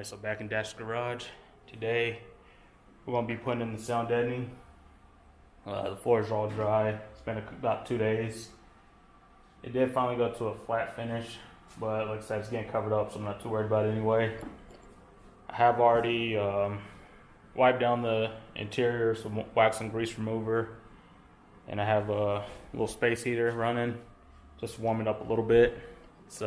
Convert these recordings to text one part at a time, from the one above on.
Alright, so back in Dash's garage. Today, we're going to be putting in the sound deadening. The floors are all dry. It's been about 2 days. It did finally go to a flat finish, but like I said, it's getting covered up, so I'm not too worried about it anyway. I have already wiped down the interior with some wax and grease remover, and I have a little space heater running, just warm it up a little bit. It's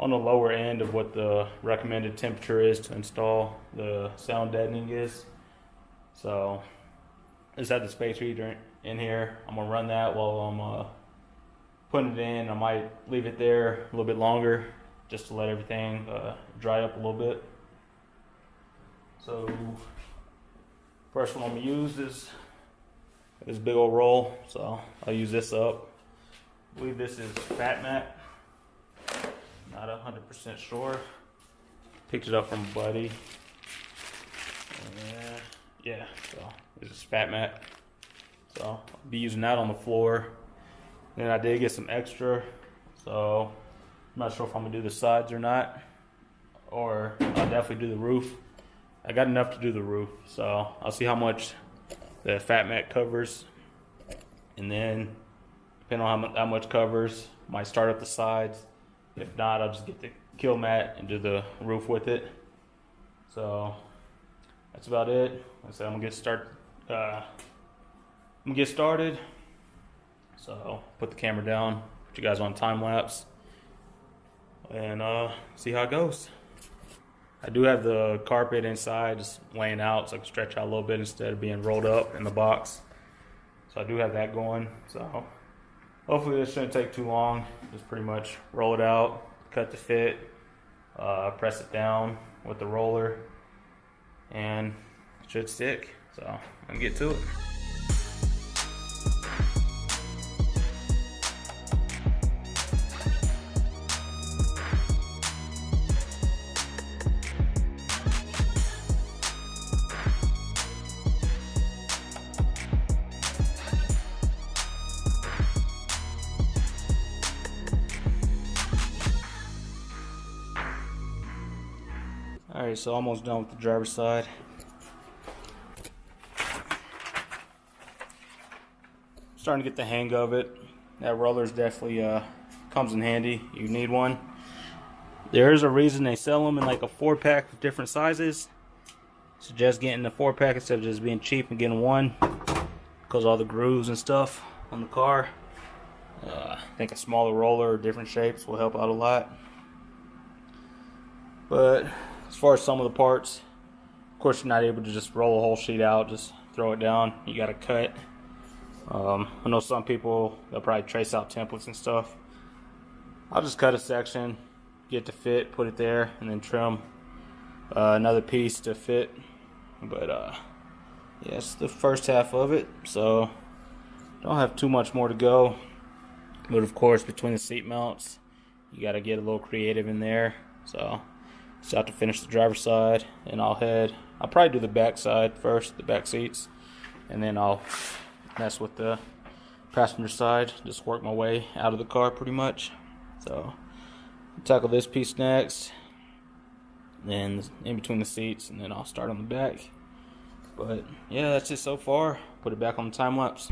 on the lower end of what the recommended temperature is to install the sound deadening is. So I just have the space heater in here. I'm gonna run that while I'm putting it in. I might leave it there a little bit longer just to let everything dry up a little bit. So first one I'm gonna use is this big old roll. So I'll use this up. I believe this is fat mat. Not 100% sure. Picked it up from a buddy. Yeah, so this is fat mat. So I'll be using that on the floor. Then I did get some extra, so I'm not sure if I'm gonna do the sides or not. Or I'll definitely do the roof. I got enough to do the roof, so I'll see how much the fat mat covers. And then, depending on how much covers, might start up the sides. If not, I'll just get the kill mat and do the roof with it. So that's about it. Like I said, I'm gonna get started. So put the camera down, put you guys on time lapse, and see how it goes. I do have the carpet inside just laying out, so I can stretch out a little bit instead of being rolled up in the box. So I do have that going. So hopefully this shouldn't take too long. Just pretty much roll it out, cut the fit, press it down with the roller, and it should stick. So I'm gonna get to it. Alright, so almost done with the driver's side. Starting to get the hang of it. That roller's definitely comes in handy. You need one. There's a reason they sell them in like a 4-pack of different sizes. Suggest getting the 4-pack instead of just being cheap and getting one, because all the grooves and stuff on the car. I think a smaller roller or different shapes will help out a lot. But as far as some of the parts, of course you're not able to just roll a whole sheet out, just throw it down. You gotta cut. I know some people, they'll probably trace out templates and stuff. I'll just cut a section, get the fit, put it there, and then trim another piece to fit. But yeah, it's the first half of it, so don't have too much more to go. But of course, between the seat mounts, you gotta get a little creative in there. So just have to finish the driver's side, and I'll probably do the back side first, the back seats, and then I'll mess with the passenger side, just work my way out of the car pretty much. So I'll tackle this piece next, then in between the seats, and then I'll start on the back. But yeah, that's it so far. Put it back on the time lapse.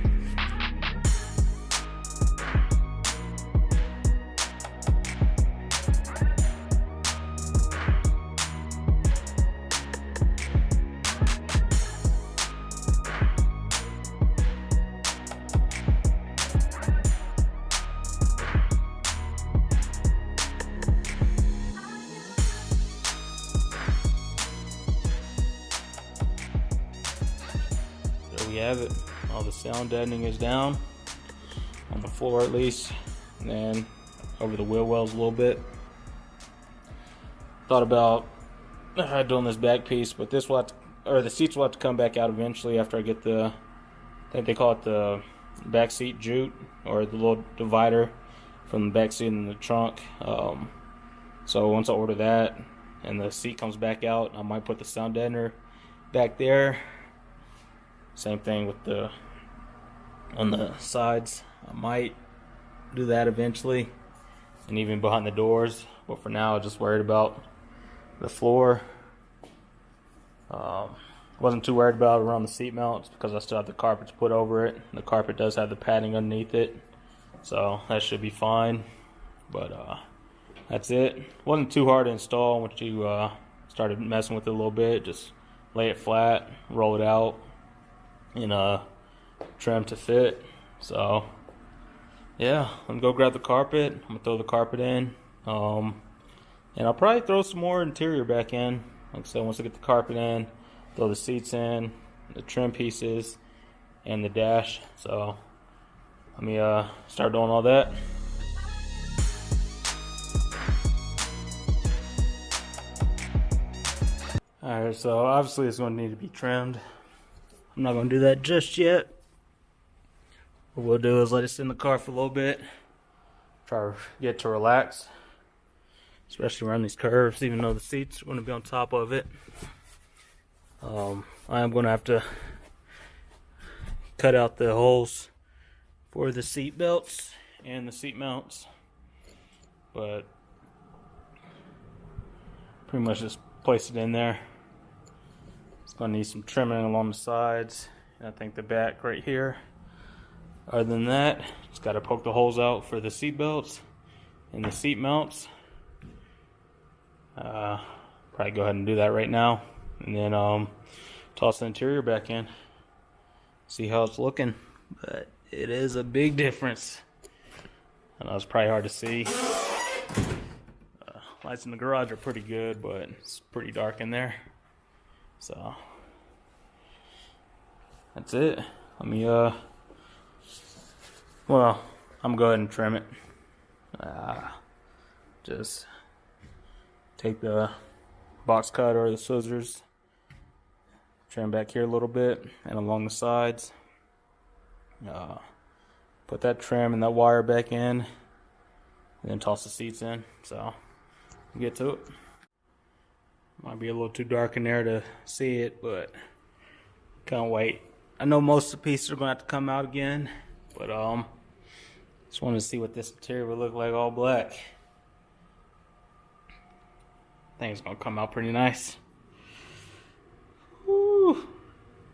We have it. All the sound deadening is down on the floor, at least, and then over the wheel wells a little bit. Thought about doing this back piece, but this will have to, or the seats will have to come back out eventually after I get the, I think they call it the back seat jute, or the little divider from the back seat and the trunk. So once I order that and the seat comes back out, I might put the sound deadener back there. Same thing with the on the sides. I might do that eventually, and even behind the doors. But for now, I'm just worried about the floor. Wasn't too worried about it around the seat mounts because I still have the carpet to put over it. The carpet does have the padding underneath it, so that should be fine. But that's it. Wasn't too hard to install once you started messing with it a little bit. Just lay it flat, roll it out, and trim to fit. So yeah, I'm gonna go grab the carpet. I'm gonna throw the carpet in, and I'll probably throw some more interior back in. Like I said, once I get the carpet in, throw the seats in, the trim pieces, and the dash. So let me start doing all that. Alright, so obviously it's going to need to be trimmed. I'm not going to do that just yet. What we'll do is let it sit in the car for a little bit. Try to get it to relax. Especially around these curves, even though the seats are going to be on top of it. I am going to have to cut out the holes for the seat belts and the seat mounts. But pretty much just place it in there. It's going to need some trimming along the sides, and I think the back right here. Other than that, just got to poke the holes out for the seat belts and the seat mounts. Probably go ahead and do that right now, and then toss the interior back in, see how it's looking. But it is a big difference. I know it's probably hard to see. Lights in the garage are pretty good, but it's pretty dark in there. So that's it. Let me well, I'm gonna go ahead and trim it. Just take the box cut or the scissors, trim back here a little bit and along the sides. Put that trim and that wire back in, and then toss the seats in. So get to it. Might be a little too dark in there to see it, but can't wait. I know most of the pieces are gonna have to come out again, but just wanted to see what this interior would look like all black. I think it's gonna come out pretty nice. Woo.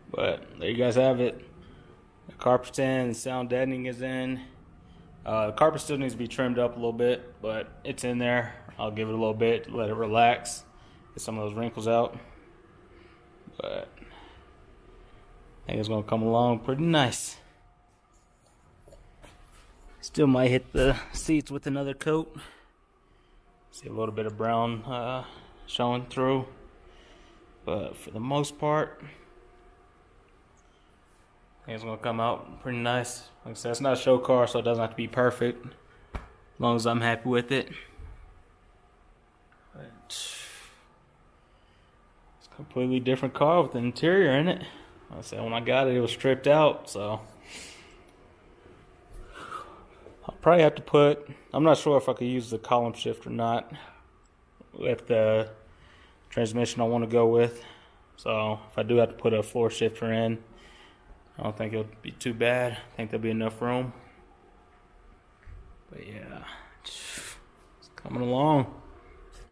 But there you guys have it. The carpet's in, the sound deadening is in. The carpet still needs to be trimmed up a little bit, but it's in there. I'll give it a little bit, let it relax, get some of those wrinkles out. But I think it's gonna come along pretty nice. Still might hit the seats with another coat. See a little bit of brown showing through, but for the most part, I think it's gonna come out pretty nice. Like I said, it's not a show car, so it doesn't have to be perfect, as long as I'm happy with it. But it's a completely different car with the interior in it. Like I said, when I got it, it was stripped out, so I'll probably have to put, I'm not sure if I could use the column shift or not with the transmission I want to go with. So if I do have to put a floor shifter in, I don't think it'll be too bad. I think there'll be enough room. But yeah, it's coming along.